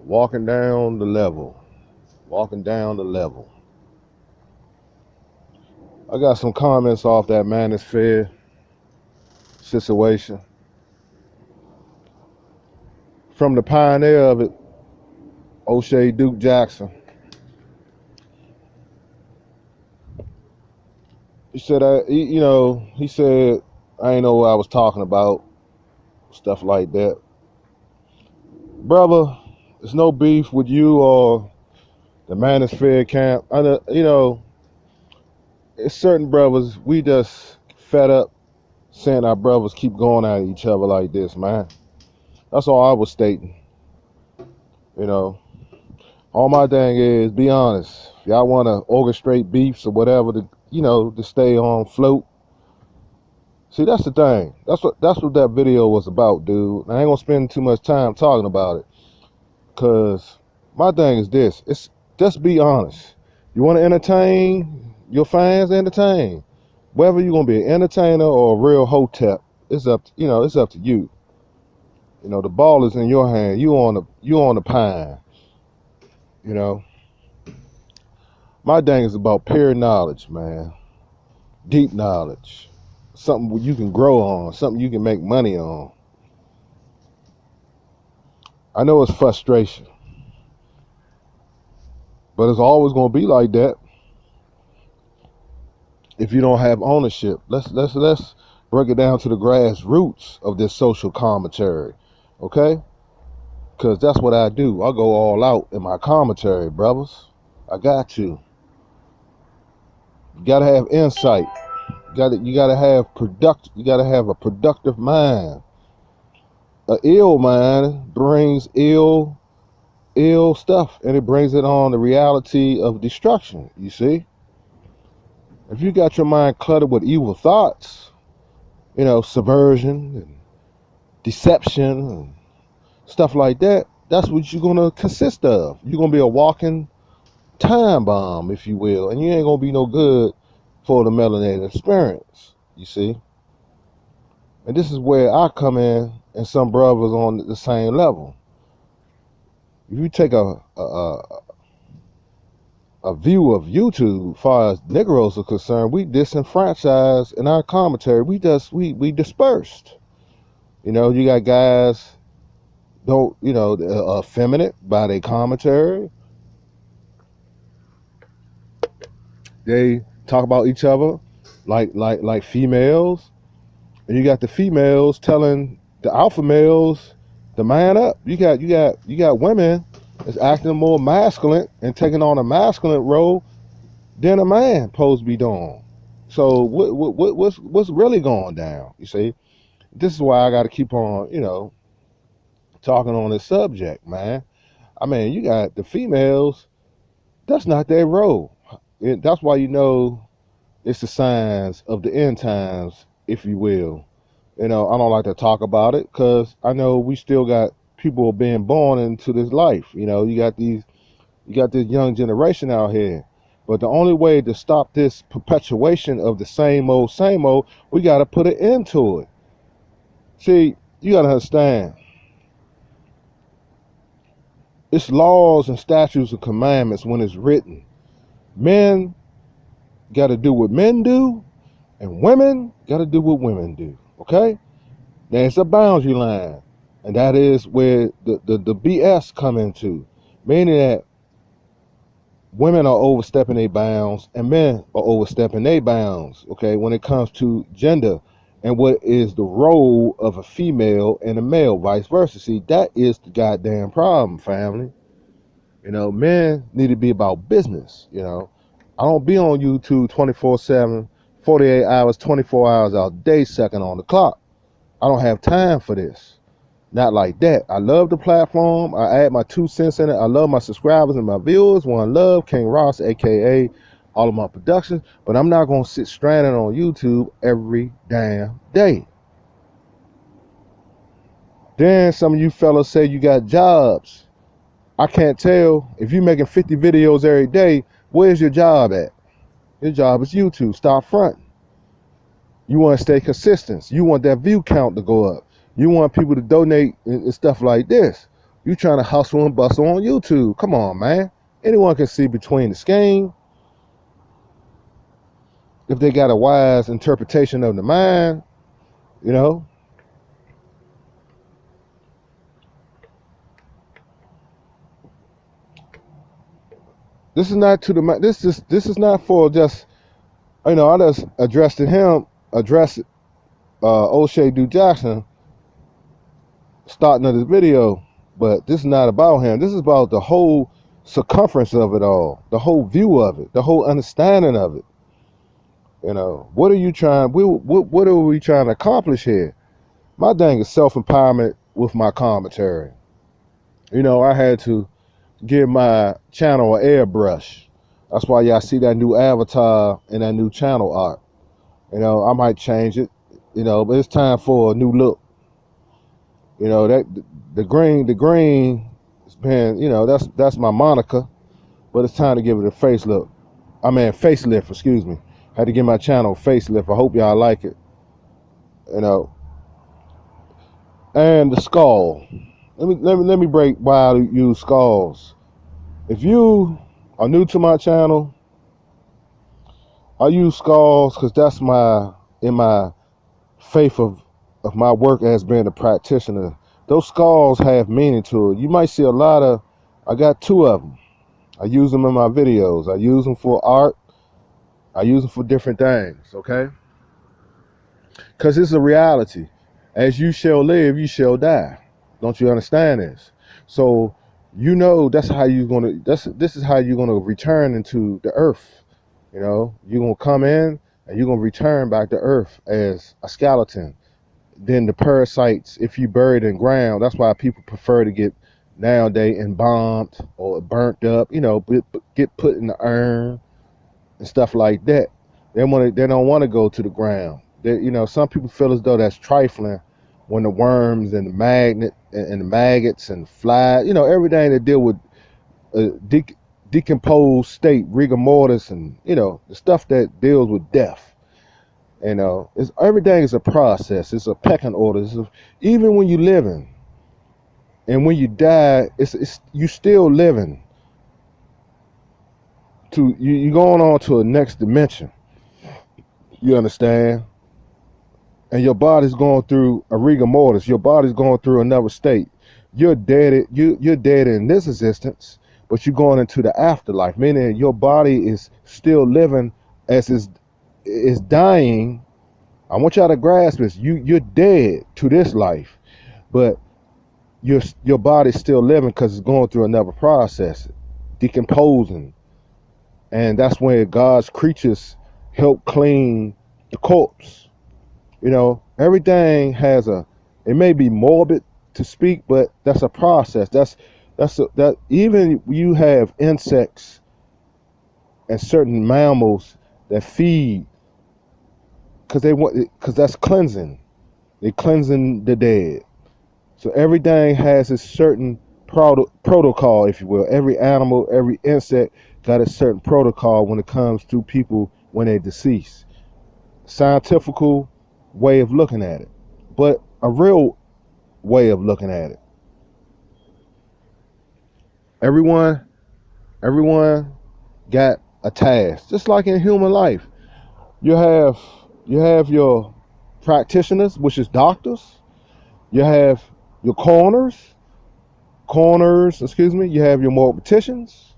walking down the level. Walking down the level. I got some comments off that Manosphere situation. From the pioneer of it, O'Shea Duke Jackson. He said, he said, I ain't know what I was talking about, stuff like that. Brother, there's no beef with you or the Manosphere camp. It's certain brothers, we just fed up seeing our brothers keep going at each other like this, man. That's all I was stating. All my thing is, be honest. If y'all want to orchestrate beefs or whatever to stay on float. See, that's the thing. That's what that video was about, dude. I ain't gonna spend too much time talking about it, cause my thing is this: it's just be honest. You want to entertain your fans, entertain. Whether you're gonna be an entertainer or a real hotep, it's up to you. The ball is in your hand. You on the pine. My thing is about pure knowledge, man. Deep knowledge. Something you can grow on, something you can make money on. I know it's frustration, but it's always gonna be like that if you don't have ownership. Let's break it down to the grassroots of this social commentary, okay? Because that's what I do. I go all out in my commentary, brothers. I got to. You gotta have insight. You gotta have a productive mind. An ill mind brings ill stuff, and it brings it on the reality of destruction. You see, if you got your mind cluttered with evil thoughts, subversion and deception and stuff like that, that's what you're gonna consist of. You're gonna be a walking time bomb, if you will, and you ain't gonna be no good for the melanated experience, you see. And this is where I come in, and some brothers on the same level. If you take a view of YouTube, as far as Negroes are concerned, we disenfranchised in our commentary. We dispersed. You got guys effeminate by their commentary. They talk about each other like females, and you got the females telling the alpha males to man up. You got women that's acting more masculine and taking on a masculine role than a man supposed to be doing. So what's really going down? You see, this is why I got to keep on talking on this subject, man. I mean, you got the females. That's not their role. That's why it's the signs of the end times, if you will. I don't like to talk about it because I know we still got people being born into this life. You got this young generation out here. But the only way to stop this perpetuation of the same old, we got to put an end to it. See, you got to understand. It's laws and statutes and commandments when it's written. Men got to do what men do, and women got to do what women do. Okay? There's a boundary line, and that is where the BS come into, meaning that women are overstepping their bounds and men are overstepping their bounds. Okay, when it comes to gender and what is the role of a female and a male, vice versa. See, that is the goddamn problem, family. Men need to be about business. I don't be on YouTube 24/7, 48 hours, 24 hours a day, second on the clock. I don't have time for this. Not like that. I love the platform. I add my 2 cents in it. I love my subscribers and my viewers. One love, King Ross, aka all of my productions. But I'm not going to sit stranded on YouTube every damn day. Then some of you fellas say you got jobs. I can't tell. If you're making 50 videos every day, where's your job at? Your job is YouTube. Stop fronting. You want to stay consistent. You want that view count to go up. You want people to donate and stuff like this. You trying to hustle and bustle on YouTube. Come on, man. Anyone can see between the skein if they got a wise interpretation of the mind, you know. This is not to the this is not for just, you know, I just addressed O'Shea Du Jackson starting of this video, but this is not about him. This is about the whole circumference of it all, the whole view of it, the whole understanding of it. You know, what are you trying? What are we trying to accomplish here? My thing is self-empowerment with my commentary. You know, I had to give my channel an airbrush. That's why y'all see that new avatar and that new channel art. You know, I might change it, you know, but it's time for a new look. You know, that the green has been, you know, that's my moniker, but it's time to give it a facelift. Facelift, excuse me. Had to give my channel a facelift. I hope y'all like it. You know. And the skull. Let me break why I use skulls. If you are new to my channel, I use skulls because that's in my faith of my work as being a practitioner. Those skulls have meaning to it. You might see I got 2 of them. I use them in my videos. I use them for art. I use them for different things, okay? Because it's a reality. As you shall live, you shall die. Don't you understand this? So, you know, this is how you're gonna return into the earth. You know, you're gonna come in and you're gonna return back to earth as a skeleton. Then the parasites, if you buried in ground, that's why people prefer to get nowadays embalmed or burnt up, you know, get put in the urn and stuff like that. They don't want to go to the ground. You know, some people feel as though that's trifling when the worms and the maggots and flies, you know, everything that deal with decomposed state, rigor mortis, and, you know, the stuff that deals with death. You know, everything is a process. It's a pecking order. Even when you're living and when you die, it's you still living. You're going on to a next dimension. You understand? And your body's going through a rigor mortis. Your body's going through another state. You're dead. You're dead in this existence, but you're going into the afterlife. Meaning your body is still living as is dying. I want y'all to grasp this. You're dead to this life, but your body's still living because it's going through another process, decomposing, and that's when God's creatures help clean the corpse. You know, everything has it may be morbid to speak, but that's a process. That even you have insects and certain mammals that feed because that's cleansing. They're cleansing the dead. So everything has a certain protocol, if you will. Every animal, every insect got a certain protocol when it comes to people when they're deceased. Scientifical way of looking at it, but a real way of looking at it. Everyone got a task, just like in human life. You have your practitioners, which is doctors. You have your coroners, you have your morticians,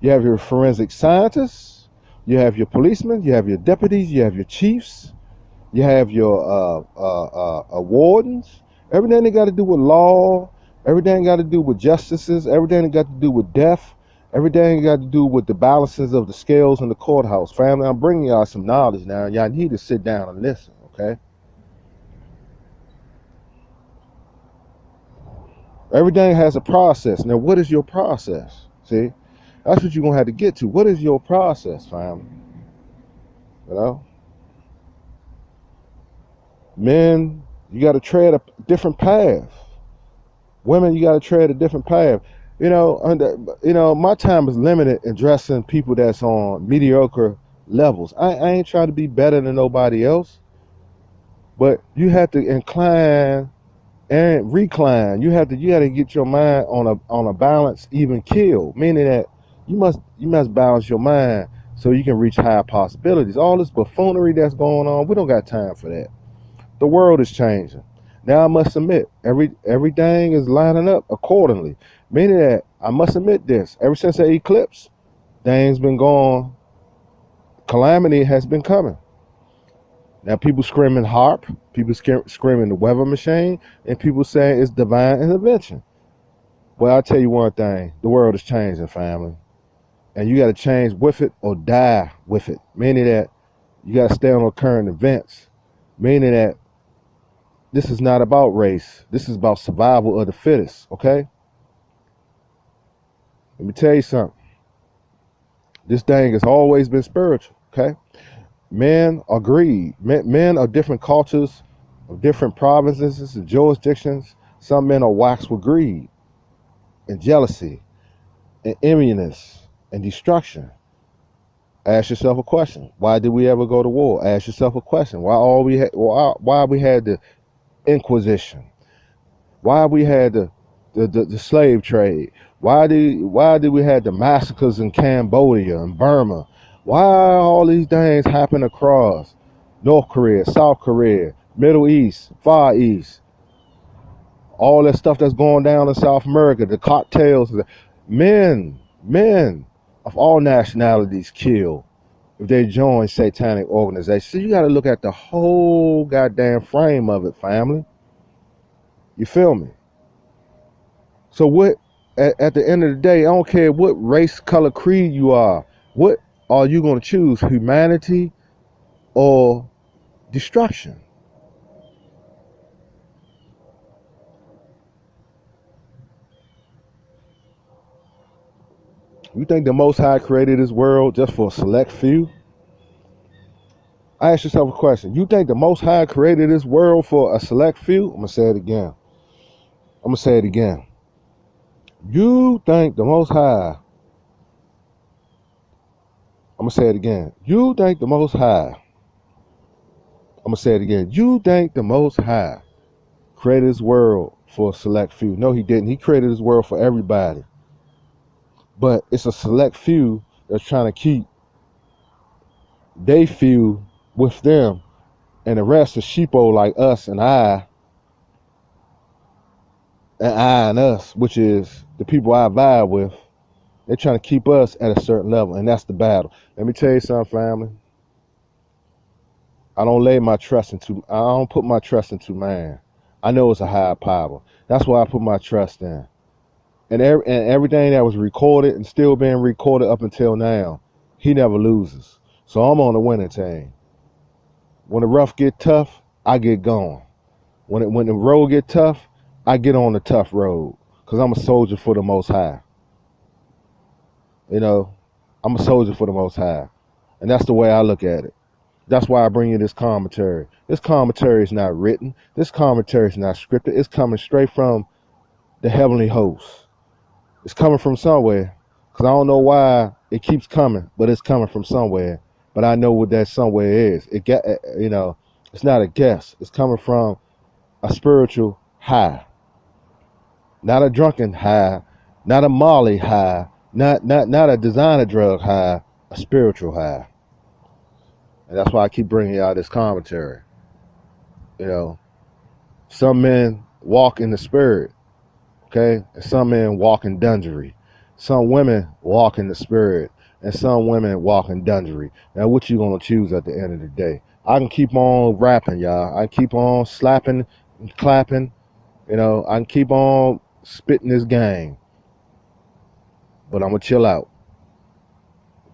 you have your forensic scientists, you have your policemen, you have your deputies, you have your chiefs, you have your wardens. Everything that got to do with law, everything got to do with justices, everything that got to do with death, everything got to do with the balances of the scales in the courthouse. Family, I'm bringing y'all some knowledge now. Y'all need to sit down and listen, okay? Everything has a process. Now, what is your process? See, that's what you're going to have to get to. What is your process, family? You know? Men, you got to tread a different path. Women, you got to tread a different path. You know, my time is limited in addressing people that's on mediocre levels. I ain't trying to be better than nobody else, but you have to incline and recline. You had to get your mind on a balance, even keel, meaning that you must balance your mind so you can reach higher possibilities. All this buffoonery that's going on, we don't got time for that. The world is changing. Now I must admit, everything is lining up accordingly. Meaning that I must admit this. Ever since the eclipse, things been going. Calamity has been coming. Now people screaming harp, people screaming the weather machine, and people saying it's divine intervention. Well, I'll tell you one thing: the world is changing, family, and you got to change with it or die with it. Meaning that you got to stay on the current events. Meaning that this is not about race. This is about survival of the fittest, okay? Let me tell you something. This thing has always been spiritual, okay? Men are greed. Men are different cultures of different provinces and jurisdictions. Some men are waxed with greed and jealousy and enviness and destruction. Ask yourself a question. Why did we ever go to war? Ask yourself a question. Why we had the Inquisition? Why we had the slave trade? Why did we have the massacres in Cambodia and Burma? Why all these things happen across North Korea, South Korea, Middle East, Far East? All that stuff that's going down in South America, the cocktails, men of all nationalities killed if they join satanic organizations. So you got to look at the whole goddamn frame of it, family. You feel me? So what? At the end of the day, I don't care what race, color, creed you are. What are you going to choose? Humanity or destruction? You think the Most High created this world just for a select few? I ask yourself a question. You think the Most High created this world for a select few? I'm going to say it again. I'm going to say it again. You think the Most High, I'm going to say it again. You think the Most High, I'm going to say it again. You think the Most High created this world for a select few? No, he didn't. He created this world for everybody. But it's a select few that's trying to keep they few with them, and the rest is sheeple like us and us, which is the people I vibe with. They're trying to keep us at a certain level, and that's the battle. Let me tell you something, family. I don't put my trust into man. I know it's a higher power. That's why I put my trust in. And everything that was recorded and still being recorded up until now, he never loses. So I'm on the winning team. When the rough get tough, I get going. When the road get tough, I get on the tough road. Because I'm a soldier for the Most High. You know, I'm a soldier for the Most High. And that's the way I look at it. That's why I bring you this commentary. This commentary is not written. This commentary is not scripted. It's coming straight from the heavenly host. It's coming from somewhere. Because I don't know why it keeps coming, but it's coming from somewhere. But I know what that somewhere is. It's not a guess. It's coming from a spiritual high. Not a drunken high. Not a Molly high. Not a designer drug high. A spiritual high. And that's why I keep bringing out this commentary. Some men walk in the spirit, okay? And some men walk in dungery. Some women walk in the spirit, and some women walk in dungery. Now, what you gonna choose at the end of the day? I can keep on rapping, y'all. I keep on slapping and clapping. I can keep on spitting this game. But I'm gonna chill out.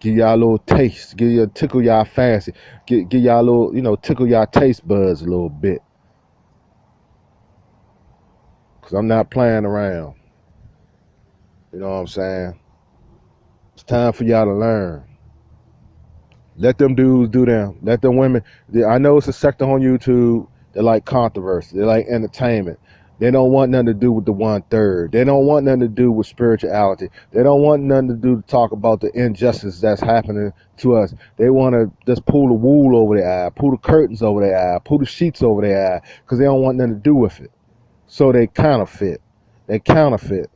Give y'all a little taste. Tickle y'all fancy. Give y'all a little, tickle y'all taste buds a little bit. Because I'm not playing around. You know what I'm saying? It's time for y'all to learn. Let them dudes do them. Let them women. I know it's a sector on YouTube. They like controversy. They like entertainment. They don't want nothing to do with the 1/3. They don't want nothing to do with spirituality. They don't want nothing to do to talk about the injustice that's happening to us. They want to just pull the wool over their eye, pull the curtains over their eye, pull the sheets over their eye, because they don't want nothing to do with it. So they counterfeit. They counterfeit.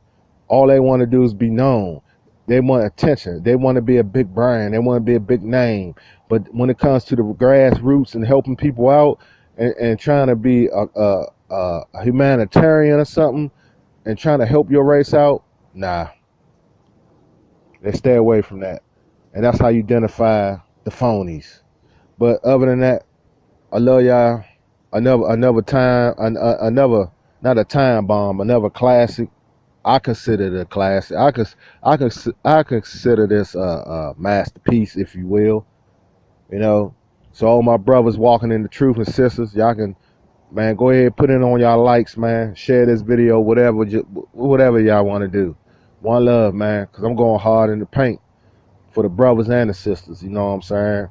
All they want to do is be known. They want attention. They want to be a big brand. They want to be a big name. But when it comes to the grassroots and helping people out and trying to be a humanitarian or something and trying to help your race out, nah, they stay away from that. And that's how you identify the phonies. But other than that, I love y'all. Another time, another, not a time bomb, another classic. I consider it a classic. I consider this a masterpiece, if you will. You know, so all my brothers walking in the truth and sisters, y'all can, man, go ahead, put it on y'all likes, man. Share this video, whatever y'all want to do. One love, man, because I'm going hard in the paint for the brothers and the sisters. You know what I'm saying?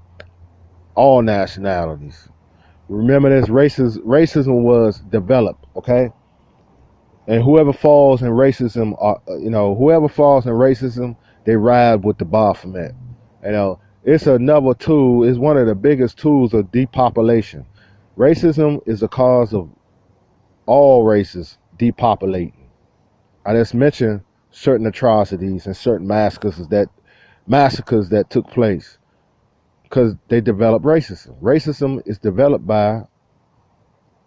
All nationalities. Remember this: racism was developed, okay? And whoever falls in racism, whoever falls in racism, they ride with the Baphomet. You know, it's another tool. It's one of the biggest tools of depopulation. Racism is the cause of all races depopulating. I just mentioned certain atrocities and certain massacres that took place because they developed racism. Racism is developed by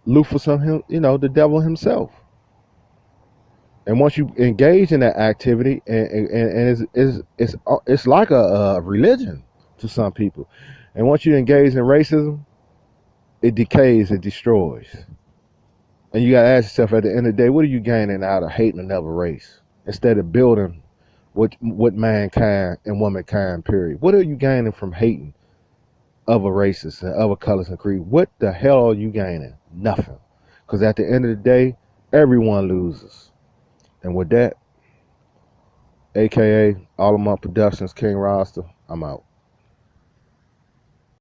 Lucifer, the devil himself. And once you engage in that activity, and it's like a religion to some people. And once you engage in racism, it decays, it destroys. And you got to ask yourself at the end of the day, what are you gaining out of hating another race instead of building what mankind and womankind, period? What are you gaining from hating other races and other colors and creed? What the hell are you gaining? Nothing. Because at the end of the day, everyone loses. And with that, AKA All of My Productions, King Rasta, I'm out.